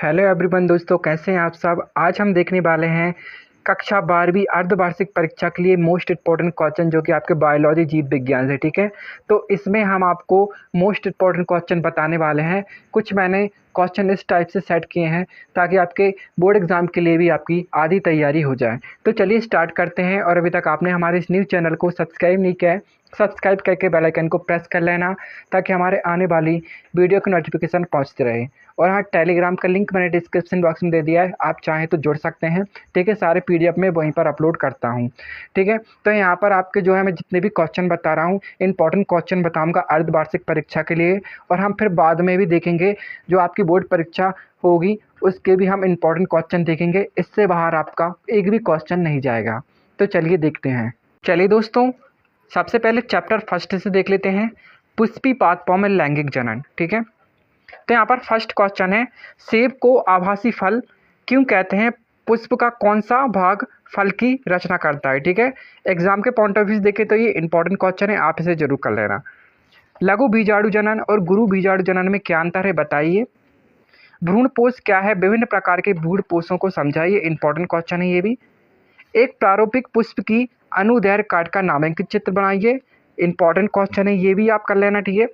Hello everyone दोस्तों, कैसे हैं आप सब। आज हम देखने वाले हैं कक्षा 12वीं अर्धवार्षिक परीक्षा के लिए मोस्ट इम्पॉर्टेंट क्वेश्चन जो कि आपके बायोलॉजी जीव विज्ञान से। ठीक है, तो इसमें हम आपको मोस्ट इम्पॉर्टेंट क्वेश्चन बताने वाले हैं। कुछ मैंने क्वेश्चन इस टाइप से सेट किए हैं ताकि आपके बोर्ड एग्जाम के लिए भी आपकी आधी तैयारी हो जाए। तो चलिए स्टार्ट करते हैं। और अभी तक आपने हमारे इस न्यूज़ चैनल को सब्सक्राइब नहीं किया है, सब्सक्राइब करके बेल आइकन को प्रेस कर लेना ताकि हमारे आने वाली वीडियो की नोटिफिकेशन पहुंचती रहे। और हाँ, टेलीग्राम का लिंक मैंने डिस्क्रिप्शन बॉक्स में दे दिया है, आप चाहें तो जुड़ सकते हैं। ठीक है, सारे पीडीएफ में वहीं पर अपलोड करता हूँ। ठीक है, तो यहाँ पर आपके जो है मैं जितने भी क्वेश्चन बता रहा हूँ इंपॉर्टेंट क्वेश्चन बताऊँगा अर्धवार्षिक परीक्षा के लिए। और हम फिर बाद में भी देखेंगे जो आपकी बोर्ड परीक्षा होगी उसके भी हम इंपॉर्टेंट क्वेश्चन देखेंगे। इससे बाहर आपका एक भी क्वेश्चन नहीं जाएगा। तो चलिए देखते हैं। चलिए दोस्तों, सबसे पहले चैप्टर फर्स्ट से देख लेते हैं, पुष्पी पादपों में लैंगिक जनन। ठीक है, तो यहाँ पर फर्स्ट क्वेश्चन है, सेब को आभासी फल क्यों कहते हैं? पुष्प का कौन सा भाग फल की रचना करता है? ठीक है, एग्जाम के पॉइंट ऑफ व्यू से देखें तो ये इंपॉर्टेंट क्वेश्चन है, आप इसे जरूर कर लेना। लघु बीजाणु जनन और गुरु बीजाणु जनन में क्या अंतर है बताइए। भ्रूणपोष क्या है? विभिन्न प्रकार के भ्रूणपोषों को समझाइए, इंपॉर्टेंट क्वेश्चन है ये भी। एक प्रारूपिक पुष्प की अनुदैर्घ्य काट का नामांकित चित्र बनाइए, इंपॉर्टेंट क्वेश्चन है ये भी आप कर लेना। ठीक है,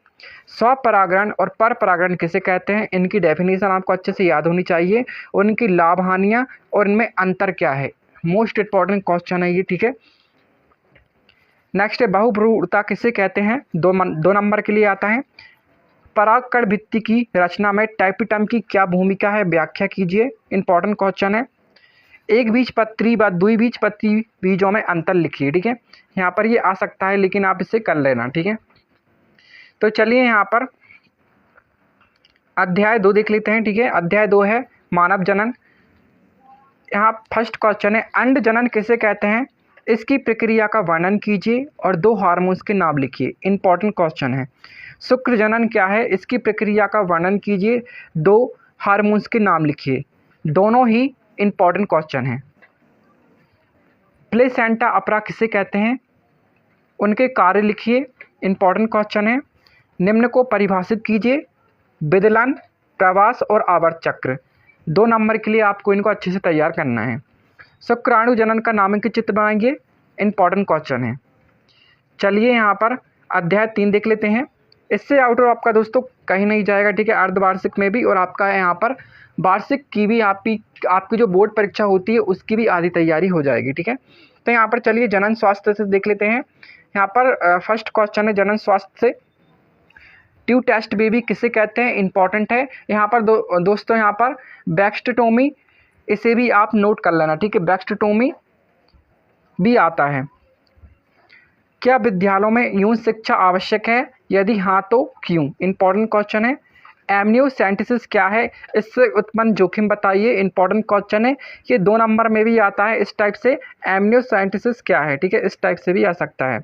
स्वपरागण और पर परागण किसे कहते हैं? इनकी डेफिनेशन आपको अच्छे से याद होनी चाहिए, और इनकी लाभ हानियां और इनमें अंतर क्या है, मोस्ट इंपॉर्टेंट क्वेश्चन है ये। ठीक है, नेक्स्ट है, बहुभ्रूणता किसे कहते हैं? दो नंबर के लिए आता है। परागकण भित्ति की रचना में टाइपिटम की क्या भूमिका है, व्याख्या कीजिए, इंपॉर्टेंट क्वेश्चन है। एक बीजपत्री व द्विबीजपत्री बीजों में अंतर लिखिए। ठीक है, यहाँ पर ये आ सकता है लेकिन आप इसे कर लेना। ठीक है, तो चलिए यहाँ पर अध्याय 2 देख लेते हैं। ठीक है, अध्याय 2 है मानव जनन। यहाँ फर्स्ट क्वेश्चन है, अंड जनन किसे कहते हैं? इसकी प्रक्रिया का वर्णन कीजिए और 2 हार्मोन्स के नाम लिखिए, इंपॉर्टेंट क्वेश्चन है। शुक्र जनन क्या है? इसकी प्रक्रिया का वर्णन कीजिए, 2 हार्मोन्स के नाम लिखिए, दोनों ही इंपॉर्टेंट क्वेश्चन है। प्लेसेंटा अपरा किसे कहते हैं? उनके कार्य लिखिए, इंपॉर्टेंट क्वेश्चन है। निम्न को परिभाषित कीजिए, विदलन, प्रवास और आवर्त चक्र। 2 नंबर के लिए आपको इनको अच्छे से तैयार करना है। शुक्राणु जनन का नामांकित चित्र बनाएंगे, इंपॉर्टेंट क्वेश्चन है। चलिए यहाँ पर अध्याय 3 देख लेते हैं। इससे आउटर आपका दोस्तों कहीं नहीं जाएगा। ठीक है, अर्धवार्षिक में भी और आपका यहाँ पर वार्षिक की भी आपकी जो बोर्ड परीक्षा होती है उसकी भी आधी तैयारी हो जाएगी। ठीक है, तो यहाँ पर चलिए जनन स्वास्थ्य से देख लेते हैं। यहाँ पर फर्स्ट क्वेश्चन है जनन स्वास्थ्य से, ट्यू टेस्ट बेबी किसे कहते हैं? इंपॉर्टेंट है। यहाँ पर दोस्तों यहाँ पर बैक्स्टोमी, इसे भी आप नोट कर लेना। ठीक है, बैक्स्टोमी भी आता है। क्या विद्यालयों में यौन शिक्षा आवश्यक है? यदि हाँ तो क्यों, इंपॉर्टेंट क्वेश्चन है। एमनियोसेंटेसिस क्या है? इससे उत्पन्न जोखिम बताइए, इंपॉर्टेंट क्वेश्चन है। ये 2 नंबर में भी आता है इस टाइप से, एमनियोसेंटेसिस क्या है। ठीक है, इस टाइप से भी आ सकता है।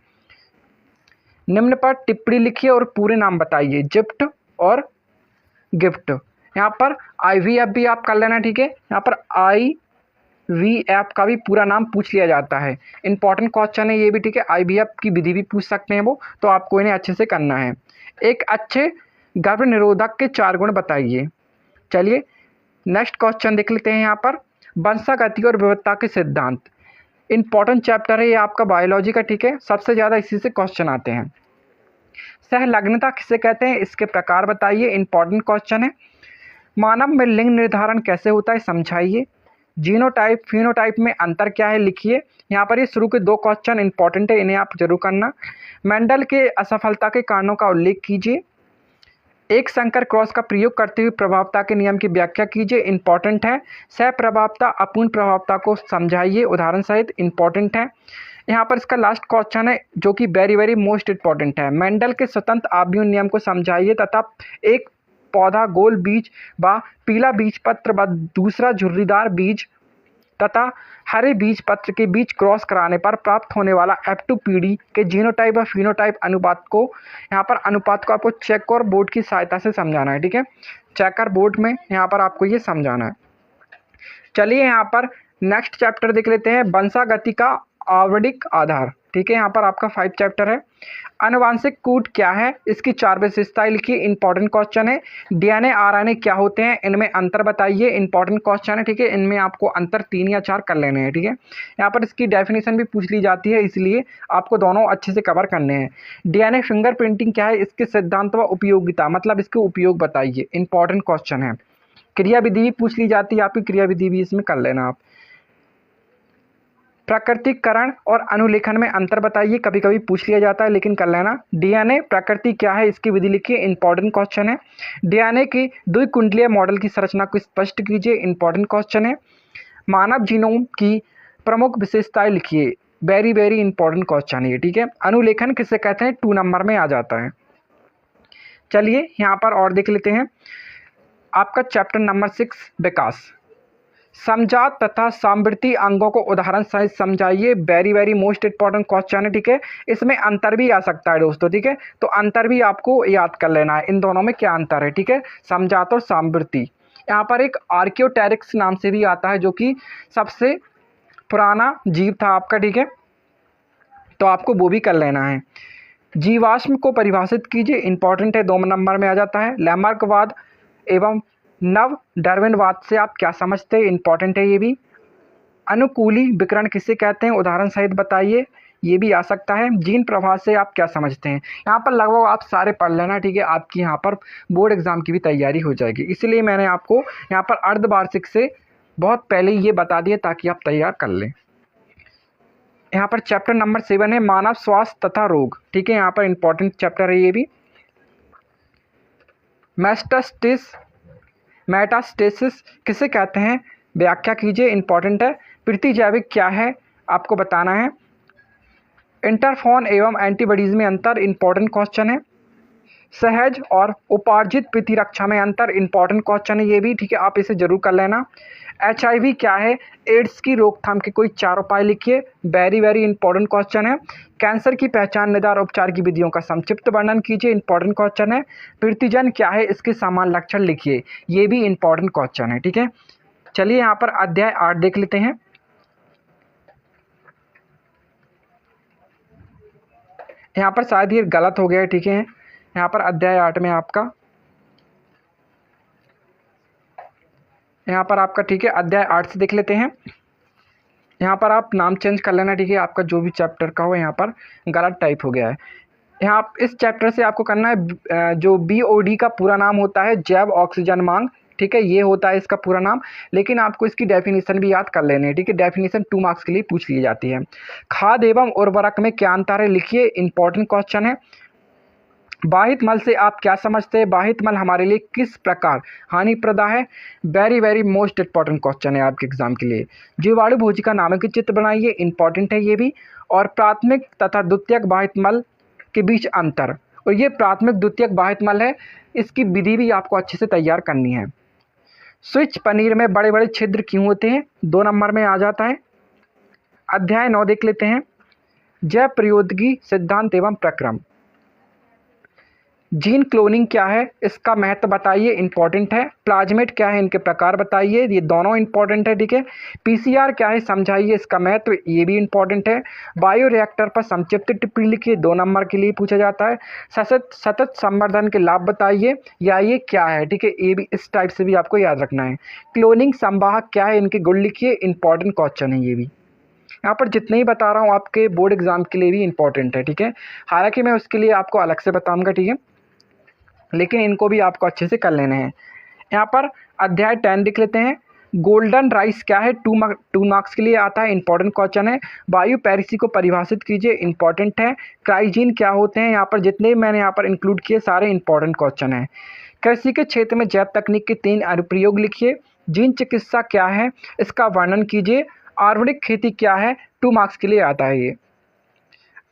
निम्न पर टिप्पणी लिखिए और पूरे नाम बताइए, जिफ्ट और गिफ्ट। यहाँ पर IVF भी आप कर लेना। ठीक है, यहाँ पर IVF का भी पूरा नाम पूछ लिया जाता है, इंपॉर्टेंट क्वेश्चन है ये भी। ठीक है, IVF की विधि भी पूछ सकते हैं वो, तो आपको इन्हें अच्छे से करना है। एक अच्छे गर्भ निरोधक के 4 गुण बताइए। चलिए नेक्स्ट क्वेश्चन देख लेते हैं। यहाँ पर वंशागति और विविधता के सिद्धांत, इंपॉर्टेंट चैप्टर है ये आपका बायोलॉजी का। ठीक है, सबसे ज़्यादा इसी से क्वेश्चन आते हैं। सहलग्नता किसे कहते हैं? इसके प्रकार बताइए, इंपॉर्टेंट क्वेश्चन है। मानव में लिंग निर्धारण कैसे होता है समझाइए। जीनोटाइप फिनोटाइप में अंतर क्या है लिखिए। यहाँ पर ये शुरू के 2 क्वेश्चन इंपॉर्टेंट है, इन्हें आप जरूर करना। मेंडल के असफलता के कारणों का उल्लेख कीजिए। एक संकर क्रॉस का प्रयोग करते हुए प्रभावता के नियम की व्याख्या कीजिए, इंपॉर्टेंट है। सहप्रभावता अपूर्ण प्रभावता को समझाइए उदाहरण सहित, इंपॉर्टेंट है। यहाँ पर इसका लास्ट क्वेश्चन है जो कि वेरी वेरी मोस्ट इंपॉर्टेंट है। मेंडल के स्वतंत्र आव्यूह नियम को समझाइए तथा एक पौधा गोल बीज व पीला बीज पत्र व दूसरा झुर्रीदार बीज तथा हरे बीज पत्र के बीच क्रॉस कराने पर प्राप्त होने वाला F2 पीढ़ी के जीनोटाइप व फिनोटाइप अनुपात को, यहाँ पर अनुपात को आपको चेकर बोर्ड की सहायता से समझाना है। ठीक है, चेकर बोर्ड में यहाँ पर आपको ये समझाना है। चलिए यहाँ पर नेक्स्ट चैप्टर देख लेते हैं, वंशागति का आवरणिक आधार। ठीक है, यहाँ पर आपका 5 चैप्टर है। आनुवांशिक कूट क्या है, इसकी 4 विशेषताएं लिखिए, इंपॉर्टेंट क्वेश्चन है। डीएनए आरएनए क्या होते हैं, इनमें अंतर बताइए, इंपॉर्टेंट क्वेश्चन है। ठीक है, इनमें आपको अंतर 3 या 4 कर लेने हैं। ठीक है, यहाँ पर इसकी डेफिनेशन भी पूछ ली जाती है, इसलिए आपको दोनों अच्छे से कवर करने हैं। डीएनए फिंगरप्रिंटिंग क्या है, इसके सिद्धांत व उपयोगिता, मतलब इसके उपयोग बताइए, इंपॉर्टेंट क्वेश्चन है। क्रियाविधि भी पूछ ली जाती है, आपकी क्रियाविधि भी इसमें कर लेना आप। प्राकृतिकरण और अनुलेखन में अंतर बताइए, कभी कभी पूछ लिया जाता है लेकिन कर लेना। डीएनए प्रकृति क्या है, इसकी विधि लिखिए, इंपॉर्टेंट क्वेश्चन है। डीएनए की द्विकुंडलीय मॉडल की संरचना को स्पष्ट कीजिए, इंपॉर्टेंट क्वेश्चन है। मानव जीनोम की प्रमुख विशेषताएं लिखिए, वेरी वेरी इंपॉर्टेंट क्वेश्चन है ये। ठीक है, अनुलेखन किसे कहते हैं, 2 नंबर में आ जाता है। चलिए यहाँ पर और देख लेते हैं, आपका चैप्टर नंबर 6 विकास। समजात तथा समवर्ती अंगों को उदाहरण सहित समझाइए, very very most important question है। ठीक है, इसमें अंतर भी आ सकता है दोस्तों। ठीक है, तो अंतर भी आपको याद कर लेना है, इन दोनों में क्या अंतर है। ठीक है, समजात और समवर्ती। यहाँ पर एक आर्कियोटेरिक्स नाम से भी आता है, जो कि सबसे पुराना जीव था आपका। ठीक है, तो आपको वो भी कर लेना है। जीवाश्म को परिभाषित कीजिए, इंपॉर्टेंट है, 2 नंबर में आ जाता है। लैमार्कवाद एवं नव डार्विनवाद से आप क्या समझते हैं, इंपॉर्टेंट है ये भी। अनुकूली विकिरण किसे कहते हैं, उदाहरण सहित बताइए, ये भी आ सकता है। जीन प्रभाव से आप क्या समझते हैं। यहाँ पर लगभग आप सारे पढ़ लेना। ठीक है, आपकी यहाँ पर बोर्ड एग्जाम की भी तैयारी हो जाएगी, इसलिए मैंने आपको यहाँ पर अर्धवार्षिक से बहुत पहले ये बता दिया ताकि आप तैयार कर लें। यहाँ पर चैप्टर नंबर 7 है, मानव स्वास्थ्य तथा रोग। ठीक है, यहाँ पर इंपॉर्टेंट चैप्टर है ये भी। मेटास्टेसिस किसे कहते हैं, व्याख्या कीजिए, इंपॉर्टेंट है। प्रतिजैविक क्या है, आपको बताना है। इंटरफॉन एवं एंटीबॉडीज में अंतर, इंपॉर्टेंट क्वेश्चन है। सहज और उपार्जित प्रतिरक्षा में अंतर, इंपॉर्टेंट क्वेश्चन है ये भी। ठीक है, आप इसे जरूर कर लेना। HIV क्या है, एड्स की रोकथाम के कोई 4 उपाय लिखिए, वेरी वेरी इंपॉर्टेंट क्वेश्चन है। कैंसर की पहचान, निदान, उपचार की विधियों का संक्षिप्त वर्णन कीजिए, इंपॉर्टेंट क्वेश्चन है। प्रतिजन क्या है, इसके सामान्य लक्षण लिखिए, ये भी इंपॉर्टेंट क्वेश्चन है। ठीक है, चलिए यहाँ पर अध्याय 8 देख लेते हैं। यहाँ पर शायद ये गलत हो गया है। ठीक है, यहाँ पर अध्याय 8 में आपका, यहाँ पर आपका, ठीक है, अध्याय 8 से देख लेते हैं। यहाँ पर आप नाम चेंज कर लेना। ठीक है, आपका जो भी चैप्टर का हो, यहाँ पर गलत टाइप हो गया है। यहाँ इस चैप्टर से आपको करना है, जो BOD का पूरा नाम होता है जैव ऑक्सीजन मांग। ठीक है, ये होता है इसका पूरा नाम, लेकिन आपको इसकी डेफिनेशन भी याद कर लेनी है। ठीक है, डेफिनेशन 2 मार्क्स के लिए पूछ ली जाती है। खाद एवं उर्वरक में क्या अंतर है, लिखिए, इंपॉर्टेंट क्वेश्चन है। बाहित मल से आप क्या समझते हैं, बाहित मल हमारे लिए किस प्रकार हानिप्रद है, very very most important question है आपके एग्जाम के लिए। जीवाणु भोजिका नामक चित्र बनाइए, इंपॉर्टेंट है ये भी। और प्राथमिक तथा द्वितीयक बाहित मल के बीच अंतर, और ये प्राथमिक द्वितीयक बाहित मल है, इसकी विधि भी आपको अच्छे से तैयार करनी है। स्विच पनीर में बड़े बड़े छिद्र क्यों होते हैं, 2 नंबर में आ जाता है। अध्याय 9 देख लेते हैं, जैव प्रौद्योगिकी सिद्धांत एवं प्रक्रम। जीन क्लोनिंग क्या है, इसका महत्व बताइए, इंपॉर्टेंट है। प्लाज्मेट क्या है, इनके प्रकार बताइए, ये दोनों इंपॉर्टेंट है। ठीक है, PCR क्या है, समझाइए इसका महत्व, ये भी इंपॉर्टेंट है। बायोरिएक्टर पर संक्षिप्त टिप्पणी लिखिए, 2 नंबर के लिए पूछा जाता है। सतत संवर्धन के लाभ बताइए, या ये क्या है। ठीक है, ये भी इस टाइप से भी आपको याद रखना है। क्लोनिंग संवाहक क्या है, इनके गुण लिखिए, इंपॉर्टेंट क्वेश्चन है ये भी। यहाँ पर जितने ही बता रहा हूँ आपके बोर्ड एग्जाम के लिए भी इंपॉर्टेंट है। ठीक है, हालांकि मैं उसके लिए आपको अलग से बताऊँगा। ठीक है, लेकिन इनको भी आपको अच्छे से कर लेने हैं। यहाँ पर अध्याय 10 देख लेते हैं, गोल्डन राइस क्या है, 2 मार्क्स के लिए आता है, इंपॉर्टेंट क्वेश्चन है। वायु पैरिसी को परिभाषित कीजिए, इंपॉर्टेंट है। क्राइजीन क्या होते हैं, यहाँ पर जितने मैंने यहाँ पर इंक्लूड किए सारे इंपॉर्टेंट क्वेश्चन है। कृषि के क्षेत्र में जैव तकनीक के 3 अनुप्रयोग लिखिए। जीन चिकित्सा क्या है, इसका वर्णन कीजिए। ऑर्गेनिक खेती क्या है, 2 मार्क्स के लिए आता है ये।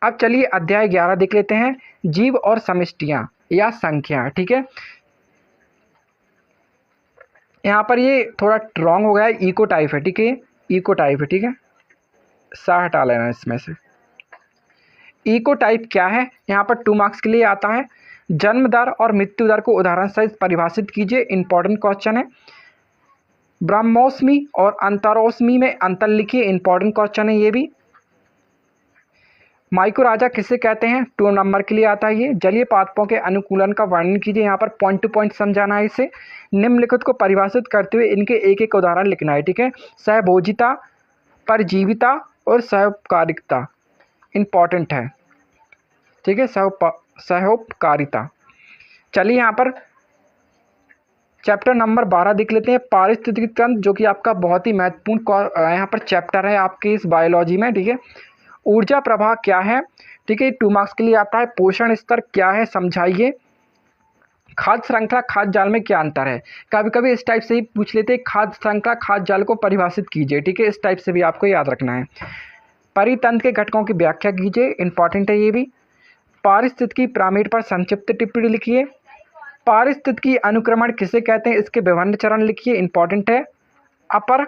अब चलिए अध्याय 11 देख लेते हैं, जीव और समष्टियाँ या संख्या। ठीक है, यहाँ पर ये थोड़ा रॉन्ग हो गया है, इको टाइप है। ठीक है, इको टाइप है। ठीक है, सा हटा लेना इसमें से। इको टाइप क्या है, यहाँ पर 2 मार्क्स के लिए आता है। जन्म दर और मृत्यु दर को उदाहरण सहित परिभाषित कीजिए, इंपॉर्टेंट क्वेश्चन है। ब्रह्मोष्मी और अंतरोष्मी में अंतर लिखिए, इंपॉर्टेंट क्वेश्चन है ये भी। माइकोराजा किसे कहते हैं, 2 नंबर के लिए आता है ये। जलीय पादपों के अनुकूलन का वर्णन कीजिए, यहाँ पर पॉइंट टू पॉइंट समझाना है इसे। निम्नलिखित को परिभाषित करते हुए इनके एक एक उदाहरण लिखना है, ठीक है। सहभोजिता, परजीविता और सहोपकारिता इंपॉर्टेंट है, ठीक है, सहोपकारिता। चलिए यहाँ पर चैप्टर नंबर 12 देख लेते हैं, पारिस्थितिकी तंत्र, जो कि आपका बहुत ही महत्वपूर्ण यहाँ पर चैप्टर है आपके इस बायोलॉजी में, ठीक है। ऊर्जा प्रवाह क्या है, ठीक है, 2 मार्क्स के लिए आता है। पोषण स्तर क्या है, समझाइए। खाद्य श्रृंखला, खाद्य जाल में क्या अंतर है। कभी कभी इस टाइप से ही पूछ लेते हैं, खाद्य श्रृंखला, खाद्य जाल को परिभाषित कीजिए, ठीक है, इस टाइप से भी आपको याद रखना है। परितंत्र के घटकों की व्याख्या कीजिए, इंपॉर्टेंट है ये भी। पारिस्थितिकी पिरामिड पर संक्षिप्त टिप्पणी लिखिए। पारिस्थितिकी अनुक्रमण किसे कहते हैं, इसके विभिन्न चरण लिखिए, इंपॉर्टेंट है। अपर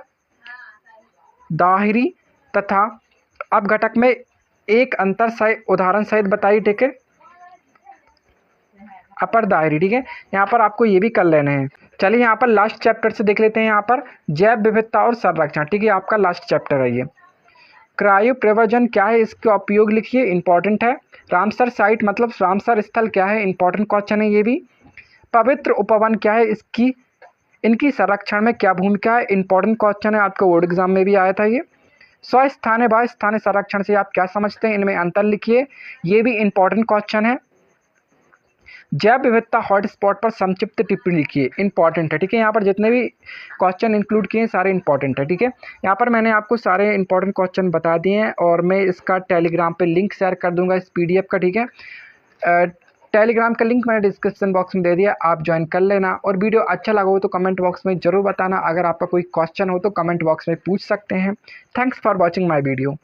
दाहिरी तथा अपघटक में एक अंतर सहित उदाहरण सहित बताइए, ठीक है। अपर दाहिरी, ठीक है, यहाँ पर आपको ये भी कर लेने हैं। चलिए यहाँ पर लास्ट चैप्टर से देख लेते हैं, यहाँ पर जैव विविधता और संरक्षण, ठीक है, आपका लास्ट चैप्टर है ये। क्रायो प्रवर्जन क्या है, इसका उपयोग लिखिए, इंपॉर्टेंट है। रामसर साइट मतलब रामसर स्थल क्या है, इंपॉर्टेंट क्वेश्चन है ये भी। पवित्र उपवन क्या है, इनकी संरक्षण में क्या भूमिका है, इंपॉर्टेंट क्वेश्चन है, आपका बोर्ड एग्जाम में भी आया था ये। स्वस्थानीय व स्थानीय संरक्षण से आप क्या समझते हैं, इनमें अंतर लिखिए, ये भी इंपॉर्टेंट क्वेश्चन है। जैव विविधता हॉटस्पॉट पर संक्षिप्त टिप्पणी लिखिए, इंपॉर्टेंट है, ठीक है। यहाँ पर जितने भी क्वेश्चन इंक्लूड किए हैं सारे इंपॉर्टेंट है, ठीक है। यहाँ पर मैंने आपको सारे इंपॉर्टेंट क्वेश्चन बता दिए हैं और मैं इसका टेलीग्राम पे लिंक शेयर कर दूंगा इस PDF का, ठीक है। टेलीग्राम का लिंक मैंने डिस्क्रिप्शन बॉक्स में दे दिया, आप ज्वाइन कर लेना। और वीडियो अच्छा लगा हो तो कमेंट बॉक्स में ज़रूर बताना। अगर आपका कोई क्वेश्चन हो तो कमेंट बॉक्स में पूछ सकते हैं। Thanks for watching my video.